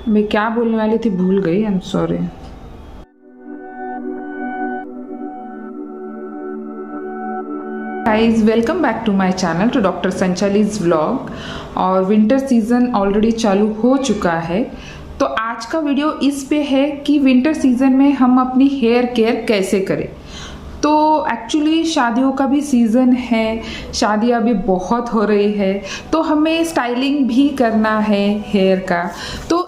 मैं क्या बोलने वाली थी भूल गई। I am sorry. Guys welcome back to my channel to doctor Sanchali's vlog. और विंटर सीज़न ऑलरेडी चालू हो चुका है, तो आज का वीडियो इस पे है कि विंटर सीज़न में हम अपनी हेयर केयर कैसे करें। तो एक्चुअली शादियों का भी सीज़न है, शादियाँ भी बहुत हो रही है, तो हमें स्टाइलिंग भी करना है हेयर का। तो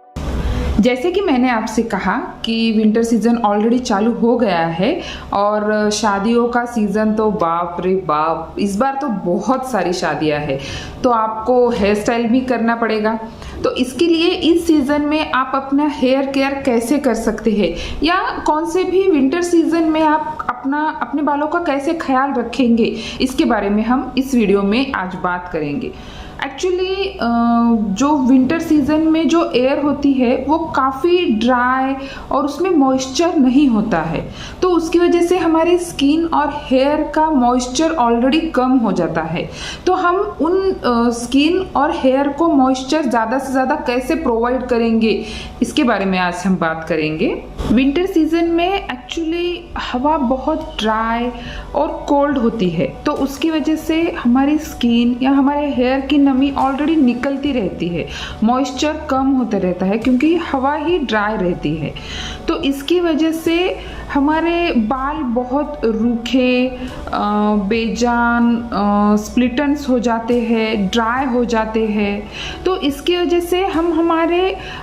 जैसे कि मैंने आपसे कहा कि विंटर सीज़न ऑलरेडी चालू हो गया है और शादियों का सीज़न तो बाप रे बाप, इस बार तो बहुत सारी शादियां हैं, तो आपको हेयर स्टाइल भी करना पड़ेगा। तो इसके लिए इस सीज़न में आप अपना हेयर केयर कैसे कर सकते हैं, या कौन से भी विंटर सीज़न में आप अपने बालों का कैसे ख्याल रखेंगे, इसके बारे में हम इस वीडियो में आज बात करेंगे। एक्चुअली जो विंटर सीज़न में जो एयर होती है वो काफ़ी ड्राई और उसमें मॉइस्चर नहीं होता है, तो उसकी वजह से हमारी स्किन और हेयर का मॉइस्चर ऑलरेडी कम हो जाता है। तो हम उन स्किन और हेयर को मॉइस्चर ज़्यादा से ज़्यादा कैसे प्रोवाइड करेंगे, इसके बारे में आज हम बात करेंगे। विंटर सीज़न में एक्चुअली हवा बहुत ड्राई और कोल्ड होती है, तो उसकी वजह से हमारी स्किन या हमारे हेयर की नमी ऑलरेडी निकलती रहती है, मॉइस्चर कम होता रहता है क्योंकि हवा ही ड्राई रहती है। तो इसकी वजह से हमारे बाल बहुत रूखे, बेजान, स्प्लिटन्स हो जाते हैं, ड्राई हो जाते हैं। तो इसकी वजह से हम हमारे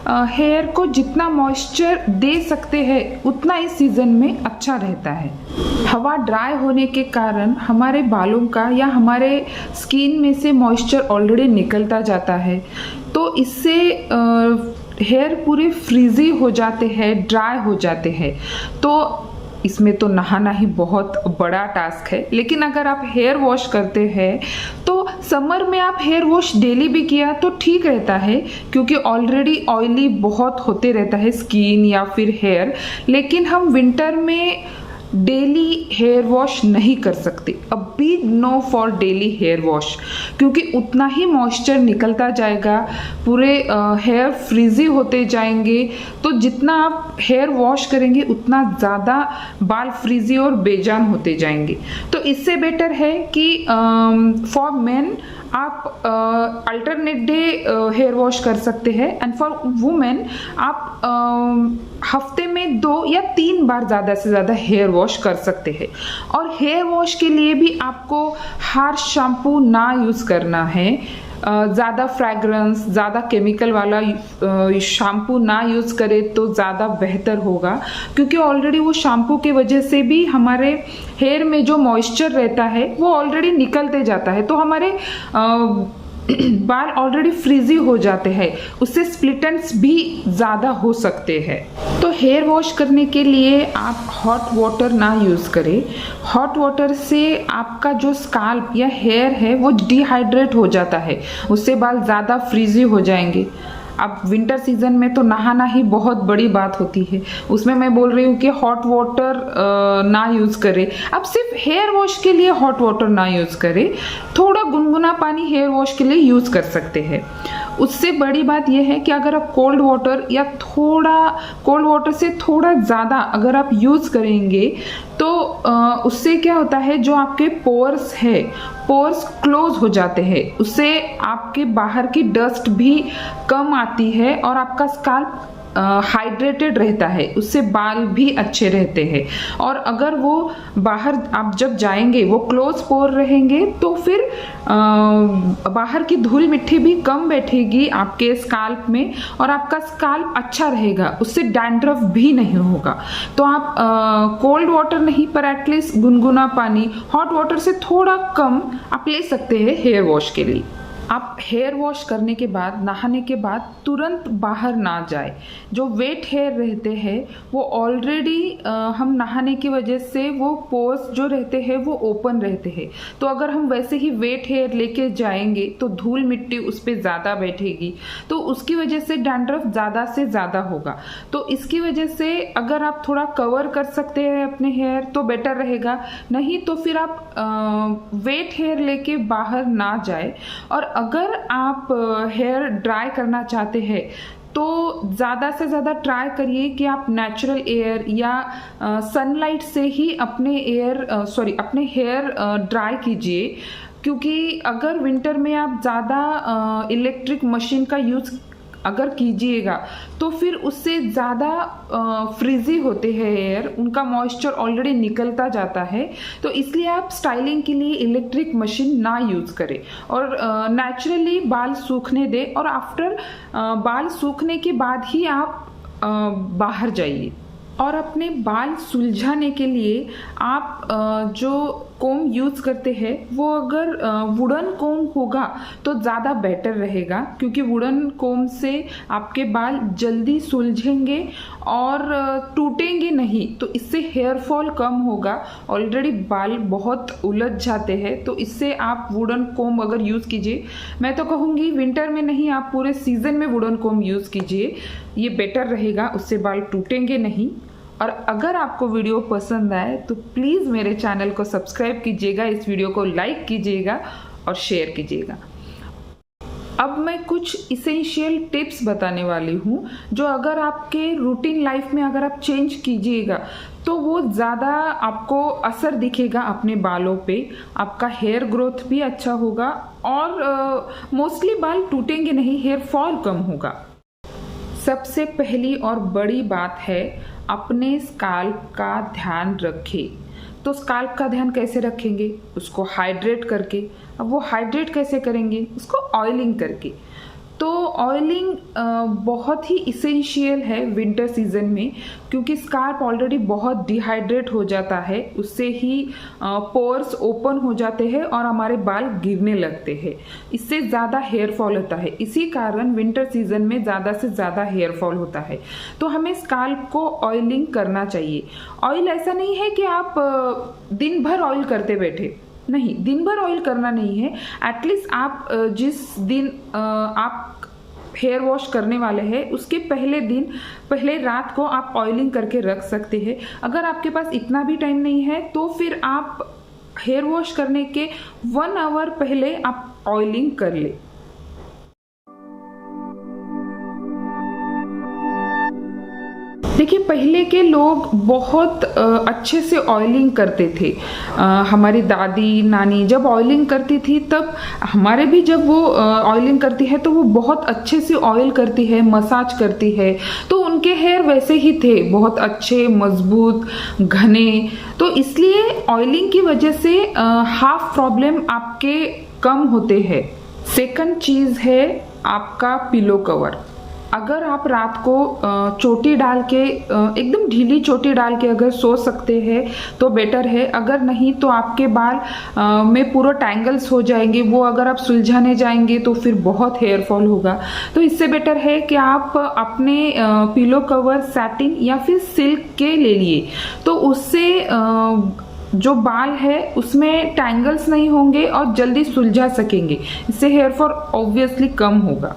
हेयर को जितना मॉइस्चर दे सकते हैं उतना इस सीज़न में अच्छा रहता है। हवा ड्राई होने के कारण हमारे बालों का या हमारे स्किन में से मॉइस्चर ऑलरेडी निकलता जाता है, तो इससे हेयर पूरे फ्रीजी हो जाते हैं, ड्राई हो जाते हैं। तो इसमें तो नहाना ही बहुत बड़ा टास्क है, लेकिन अगर आप हेयर वॉश करते हैं तो समर में आप हेयर वॉश डेली भी किया तो ठीक रहता है, क्योंकि ऑलरेडी ऑयली बहुत होते रहता है स्किन या फिर हेयर। लेकिन हम विंटर में डेली हेयर वॉश नहीं कर सकते, a big no for daily hair wash, क्योंकि उतना ही मॉइस्चर निकलता जाएगा, पूरे हेयर फ्रीजी होते जाएंगे। तो जितना आप हेयर वॉश करेंगे उतना ज़्यादा बाल फ्रीजी और बेजान होते जाएंगे। तो इससे बेटर है कि फॉर मेन आप अल्टरनेट डे हेयर वॉश कर सकते हैं, एंड फॉर वुमेन आप हफ्ते में 2 या 3 बार ज़्यादा से ज़्यादा हेयर वॉश कर सकते हैं। और हेयर वॉश के लिए भी आपको हार्श शैम्पू ना यूज़ करना है, ज़्यादा फ्रैग्रेंस, ज़्यादा केमिकल वाला शैम्पू ना यूज़ करें तो ज़्यादा बेहतर होगा, क्योंकि ऑलरेडी वो शैम्पू की वजह से भी हमारे हेयर में जो मॉइस्चर रहता है वो ऑलरेडी निकलते जाता है, तो हमारे बाल ऑलरेडी फ्रीजी हो जाते हैं, उससे स्प्लिटेंट्स भी ज़्यादा हो सकते हैं। तो हेयर वॉश करने के लिए आप हॉट वाटर ना यूज़ करें। हॉट वाटर से आपका जो स्काल्प या हेयर है वो डिहाइड्रेट हो जाता है, उससे बाल ज़्यादा फ्रीजी हो जाएंगे। अब विंटर सीज़न में तो नहाना ही बहुत बड़ी बात होती है, उसमें मैं बोल रही हूँ कि हॉट वाटर ना यूज़ करें। अब सिर्फ हेयर वॉश के लिए हॉट वाटर ना यूज़ करें, थोड़ा गुनगुना पानी हेयर वॉश के लिए यूज़ कर सकते हैं। उससे बड़ी बात यह है कि अगर आप कोल्ड वाटर या कोल्ड वाटर से थोड़ा ज़्यादा अगर आप यूज़ करेंगे तो उससे क्या होता है, जो आपके पोर्स क्लोज हो जाते हैं, उससे आपके बाहर की डस्ट भी कम आती है और आपका स्काल्प हाइड्रेटेड रहता है, उससे बाल भी अच्छे रहते हैं। और अगर वो बाहर आप जब जाएंगे वो क्लोज पोर रहेंगे तो फिर बाहर की धूल मिट्टी भी कम बैठेगी आपके स्काल्प में और आपका स्काल्प अच्छा रहेगा, उससे डैंड्रफ भी नहीं होगा। तो आप कोल्ड वाटर नहीं पर एटलीस्ट गुनगुना पानी, हॉट वाटर से थोड़ा कम आप ले सकते हैं हेयर वॉश के लिए। आप हेयर वॉश करने के बाद, नहाने के बाद तुरंत बाहर ना जाए। जो वेट हेयर रहते हैं वो ऑलरेडी हम नहाने की वजह से वो पोर्स जो रहते हैं वो ओपन रहते हैं, तो अगर हम वैसे ही वेट हेयर लेके जाएंगे तो धूल मिट्टी उस पर ज़्यादा बैठेगी, तो उसकी वजह से डैंड्रफ ज़्यादा से ज़्यादा होगा। तो इसकी वजह से अगर आप थोड़ा कवर कर सकते हैं अपने हेयर तो बेटर रहेगा, नहीं तो फिर आप वेट हेयर लेके बाहर ना जाए। और अगर आप हेयर ड्राई करना चाहते हैं तो ज़्यादा से ज़्यादा ट्राई करिए कि आप नेचुरल एयर या सनलाइट से ही अपने अपने हेयर ड्राई कीजिए, क्योंकि अगर विंटर में आप ज़्यादा इलेक्ट्रिक मशीन का यूज़ अगर कीजिएगा तो फिर उससे ज़्यादा फ्रीजी होते हैं हेयर, उनका मॉइस्चर ऑलरेडी निकलता जाता है। तो इसलिए आप स्टाइलिंग के लिए इलेक्ट्रिक मशीन ना यूज़ करें और नेचुरली बाल सूखने दें, और आफ्टर बाल सूखने के बाद ही आप बाहर जाइए। और अपने बाल सुलझाने के लिए आप जो कोम यूज़ करते हैं वो अगर वुडन कोम होगा तो ज़्यादा बेटर रहेगा, क्योंकि वुडन कोम से आपके बाल जल्दी सुलझेंगे और टूटेंगे नहीं, तो इससे हेयर फॉल कम होगा। ऑलरेडी बाल बहुत उलझ जाते हैं, तो इससे आप वुडन कोम अगर यूज़ कीजिए। मैं तो कहूँगी विंटर में नहीं, आप पूरे सीज़न में वुडन कोम यूज़ कीजिए, ये बेटर रहेगा, उससे बाल टूटेंगे नहीं। और अगर आपको वीडियो पसंद आए तो प्लीज़ मेरे चैनल को सब्सक्राइब कीजिएगा, इस वीडियो को लाइक कीजिएगा और शेयर कीजिएगा। अब मैं कुछ इसेंशियल टिप्स बताने वाली हूँ जो अगर आपके रूटीन लाइफ में अगर आप चेंज कीजिएगा तो वो ज़्यादा आपको असर दिखेगा अपने बालों पे, आपका हेयर ग्रोथ भी अच्छा होगा और मोस्टली बाल टूटेंगे नहीं, हेयर फॉल कम होगा। सबसे पहली और बड़ी बात है, अपने स्काल्प का ध्यान रखें। तो स्काल्प का ध्यान कैसे रखेंगे? उसको हाइड्रेट करके। अब वो हाइड्रेट कैसे करेंगे? उसको ऑयलिंग करके। तो ऑयलिंग बहुत ही इसेंशियल है विंटर सीजन में, क्योंकि स्काल्प ऑलरेडी बहुत डिहाइड्रेट हो जाता है, उससे ही पोर्स ओपन हो जाते हैं और हमारे बाल गिरने लगते हैं, इससे ज़्यादा हेयर फॉल होता है। इसी कारण विंटर सीजन में ज़्यादा से ज़्यादा हेयर फॉल होता है। तो हमें स्काल्प को ऑयलिंग करना चाहिए। ऑयल ऐसा नहीं है कि आप दिन भर ऑयल करते बैठे, नहीं, दिन भर ऑयल करना नहीं है। एटलीस्ट आप जिस दिन आप हेयर वॉश करने वाले हैं उसके पहले रात को आप ऑयलिंग करके रख सकते हैं। अगर आपके पास इतना भी टाइम नहीं है तो फिर आप हेयर वॉश करने के 1 आवर पहले आप ऑयलिंग कर ले। देखिए, पहले के लोग बहुत अच्छे से ऑयलिंग करते थे। हमारी दादी नानी जब ऑयलिंग करती थी तब हमारे भी जब वो ऑयलिंग करती है तो वो बहुत अच्छे से ऑयल करती है, मसाज करती है, तो उनके हेयर वैसे ही थे, बहुत अच्छे, मजबूत, घने। तो इसलिए ऑयलिंग की वजह से हाफ प्रॉब्लम आपके कम होते हैं। सेकंड चीज़ है आपका पिलो कवर। अगर आप रात को चोटी डाल के एकदम ढीली चोटी डाल के अगर सो सकते हैं तो बेटर है, अगर नहीं तो आपके बाल में पूरा टैंगल्स हो जाएंगे, वो अगर आप सुलझाने जाएंगे तो फिर बहुत हेयर फॉल होगा। तो इससे बेटर है कि आप अपने पिलो कवर सैटिन या फिर सिल्क के ले लिए, तो उससे जो बाल है उसमें टैंगल्स नहीं होंगे और जल्दी सुलझा सकेंगे, इससे हेयर फॉल ऑब्वियसली कम होगा।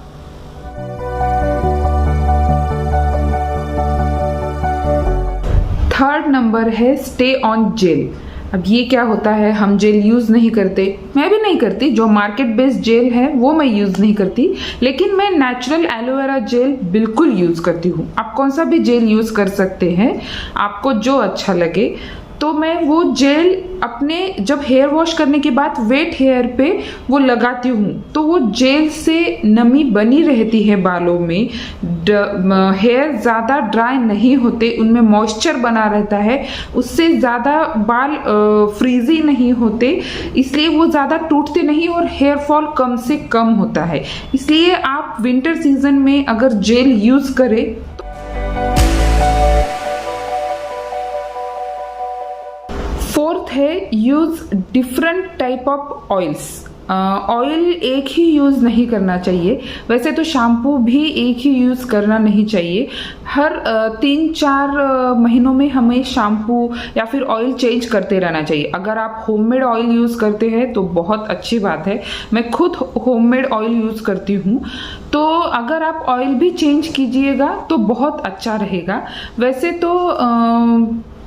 थर्ड नंबर है स्टे ऑन जेल। अब ये क्या होता है, हम जेल यूज़ नहीं करते, मैं भी नहीं करती, जो मार्केट बेस्ड जेल है वो मैं यूज़ नहीं करती, लेकिन मैं नेचुरल एलोवेरा जेल बिल्कुल यूज़ करती हूँ। आप कौन सा भी जेल यूज़ कर सकते हैं, आपको जो अच्छा लगे। तो मैं वो जेल अपने जब हेयर वॉश करने के बाद वेट हेयर पे वो लगाती हूँ, तो वो जेल से नमी बनी रहती है बालों में, हेयर ज़्यादा ड्राई नहीं होते, उनमें मॉइस्चर बना रहता है, उससे ज़्यादा बाल फ्रीजी नहीं होते, इसलिए वो ज़्यादा टूटते नहीं और हेयर फॉल कम से कम होता है। इसलिए आप विंटर सीजन में अगर जेल यूज़ करें। फोर्थ है use different type of oils. Oil एक ही यूज़ नहीं करना चाहिए, वैसे तो शैम्पू भी एक ही यूज़ करना नहीं चाहिए। हर 3-4 महीनों में हमें शैम्पू या फिर ऑयल चेंज करते रहना चाहिए। अगर आप होममेड ऑयल यूज़ करते हैं तो बहुत अच्छी बात है, मैं खुद होममेड ऑयल यूज़ करती हूँ, तो अगर आप ऑयल भी चेंज कीजिएगा तो बहुत अच्छा रहेगा। वैसे तो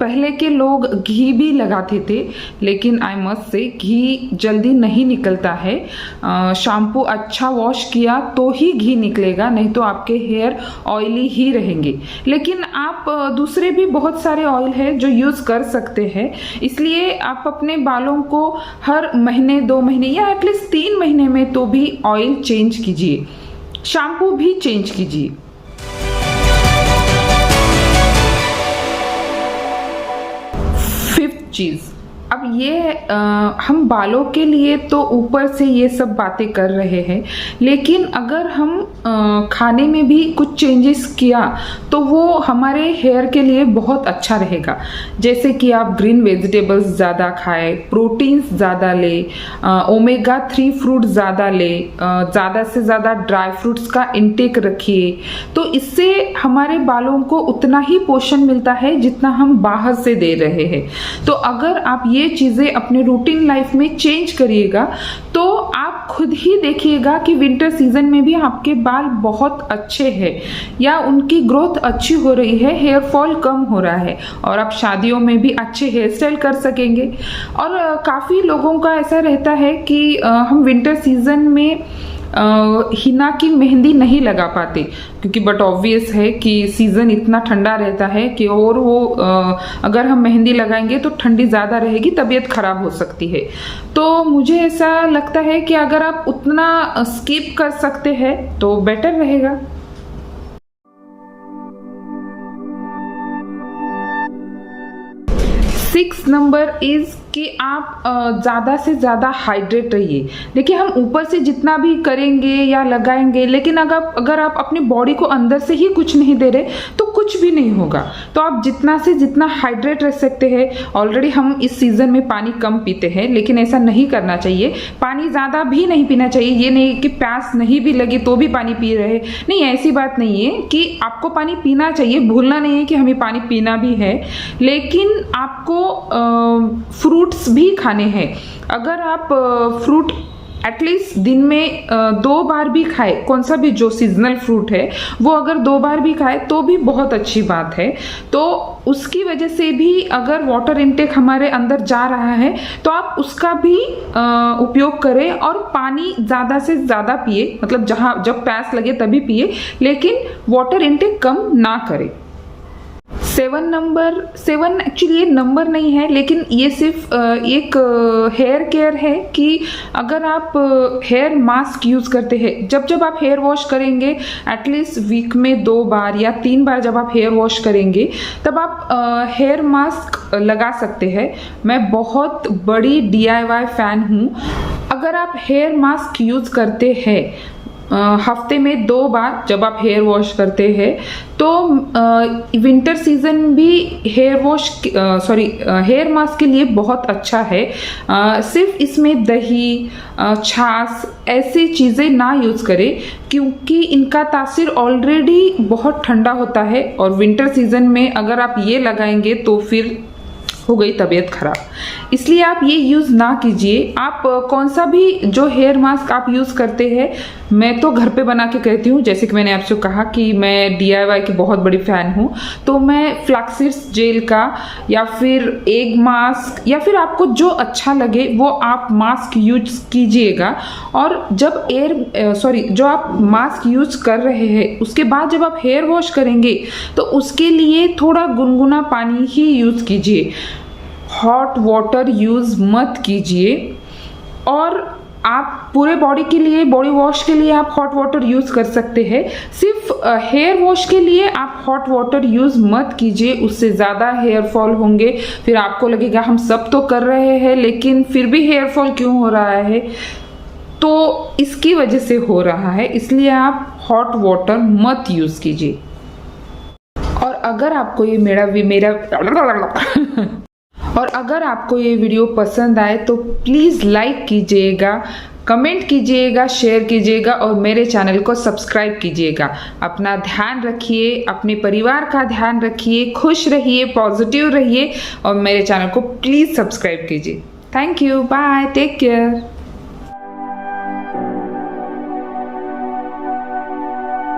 पहले के लोग घी भी लगाते थे, लेकिन आई मस्ट से घी जल्दी नहीं निकलता है। शैम्पू अच्छा वॉश किया तो ही घी निकलेगा, नहीं तो आपके हेयर ऑयली ही रहेंगे। लेकिन आप दूसरे भी बहुत सारे ऑयल है जो यूज़ कर सकते हैं, इसलिए आप अपने बालों को हर महीने 2 महीने या एटलीस्ट 3 महीने में तो भी ऑयल चेंज कीजिए, शैम्पू भी चेंज कीजिए। फिफ्थ चीज़, अब ये हम बालों के लिए तो ऊपर से ये सब बातें कर रहे हैं, लेकिन अगर हम खाने में भी कुछ चेंजेस किया तो वो हमारे हेयर के लिए बहुत अच्छा रहेगा। जैसे कि आप ग्रीन वेजिटेबल्स ज़्यादा खाएं, प्रोटीन्स ज़्यादा ले, ओमेगा 3 फ्रूट ज़्यादा ले, ज़्यादा से ज़्यादा ड्राई फ्रूट्स का इंटेक रखिए, तो इससे हमारे बालों को उतना ही पोषण मिलता है जितना हम बाहर से दे रहे हैं। तो अगर आप ये चीज़ें अपने रूटीन लाइफ में चेंज करिएगा तो आप खुद ही देखिएगा कि विंटर सीजन में भी आपके बाल बहुत अच्छे हैं या उनकी ग्रोथ अच्छी हो रही है, हेयर फॉल कम हो रहा है और आप शादियों में भी अच्छे हेयर स्टाइल कर सकेंगे। और काफ़ी लोगों का ऐसा रहता है कि हम विंटर सीजन में हिना की मेहंदी नहीं लगा पाते, क्योंकि बट ऑब्वियस है कि सीज़न इतना ठंडा रहता है कि और वो अगर हम मेहंदी लगाएंगे तो ठंडी ज़्यादा रहेगी, तबीयत खराब हो सकती है। तो मुझे ऐसा लगता है कि अगर आप उतना स्किप कर सकते हैं तो बेटर रहेगा। 6 नंबर इज़ कि आप ज़्यादा से ज़्यादा हाइड्रेट रहिए। देखिए, हम ऊपर से जितना भी करेंगे या लगाएंगे, लेकिन अगर आप अपनी बॉडी को अंदर से ही कुछ नहीं दे रहे तो कुछ भी नहीं होगा। तो आप जितना से जितना हाइड्रेट रह सकते हैं। ऑलरेडी हम इस सीज़न में पानी कम पीते हैं, लेकिन ऐसा नहीं करना चाहिए। पानी ज़्यादा भी नहीं पीना चाहिए। ये नहीं कि प्यास नहीं भी लगी तो भी पानी पी रहे, नहीं, ऐसी बात नहीं है कि आपको पानी पीना चाहिए। भूलना नहीं है कि हमें पानी पीना भी है, लेकिन आपको फ्रूट्स भी खाने हैं। अगर आप फ्रूट एटलीस्ट दिन में 2 बार भी खाए, कौन सा भी जो सीजनल फ्रूट है वो अगर 2 बार भी खाए तो भी बहुत अच्छी बात है। तो उसकी वजह से भी अगर वाटर इनटेक हमारे अंदर जा रहा है तो आप उसका भी उपयोग करें और पानी ज़्यादा से ज़्यादा पिए। मतलब जब प्यास लगे तभी पिए, लेकिन वाटर इनटेक कम ना करें। 7 एक्चुअली ये नंबर नहीं है, लेकिन ये सिर्फ एक हेयर केयर है कि अगर आप हेयर मास्क यूज़ करते हैं, जब आप हेयर वॉश करेंगे एटलीस्ट वीक में 2 बार या 3 बार जब आप हेयर वॉश करेंगे तब आप हेयर मास्क लगा सकते हैं। मैं बहुत बड़ी DIY फ़ैन हूँ। अगर आप हेयर मास्क यूज़ करते हैं हफ्ते में 2 बार जब आप हेयर वॉश करते हैं तो विंटर सीजन भी हेयर मास्क के लिए बहुत अच्छा है। सिर्फ इसमें दही, छाछ ऐसी चीज़ें ना यूज़ करें, क्योंकि इनका तासीर ऑलरेडी बहुत ठंडा होता है और विंटर सीजन में अगर आप ये लगाएंगे तो फिर हो गई तबीयत खराब। इसलिए आप ये यूज़ ना कीजिए। आप कौन सा भी जो हेयर मास्क आप यूज़ करते हैं, मैं तो घर पे बना के कहती हूँ। जैसे कि मैंने आपसे कहा कि मैं DIY की बहुत बड़ी फ़ैन हूँ, तो मैं फ्लैक्सीड्स जेल का या फिर एग मास्क या फिर आपको जो अच्छा लगे वो आप मास्क यूज कीजिएगा। और जब जो आप मास्क यूज कर रहे हैं उसके बाद जब आप हेयर वॉश करेंगे तो उसके लिए थोड़ा गुनगुना पानी ही यूज़ कीजिए, हॉट वाटर यूज़ मत कीजिए। और आप पूरे बॉडी के लिए, बॉडी वॉश के लिए आप हॉट वाटर यूज़ कर सकते हैं। सिर्फ हेयर वॉश के लिए आप हॉट वाटर यूज़ मत कीजिए, उससे ज़्यादा हेयर फॉल होंगे। फिर आपको लगेगा हम सब तो कर रहे हैं लेकिन फिर भी हेयर फॉल क्यों हो रहा है, तो इसकी वजह से हो रहा है। इसलिए आप हॉट वाटर मत यूज़ कीजिए। और अगर आपको ये और अगर आपको ये वीडियो पसंद आए तो प्लीज़ लाइक कीजिएगा, कमेंट कीजिएगा, शेयर कीजिएगा और मेरे चैनल को सब्सक्राइब कीजिएगा। अपना ध्यान रखिए, अपने परिवार का ध्यान रखिए, खुश रहिए, पॉजिटिव रहिए और मेरे चैनल को प्लीज़ सब्सक्राइब कीजिए। Thank you, bye, take care.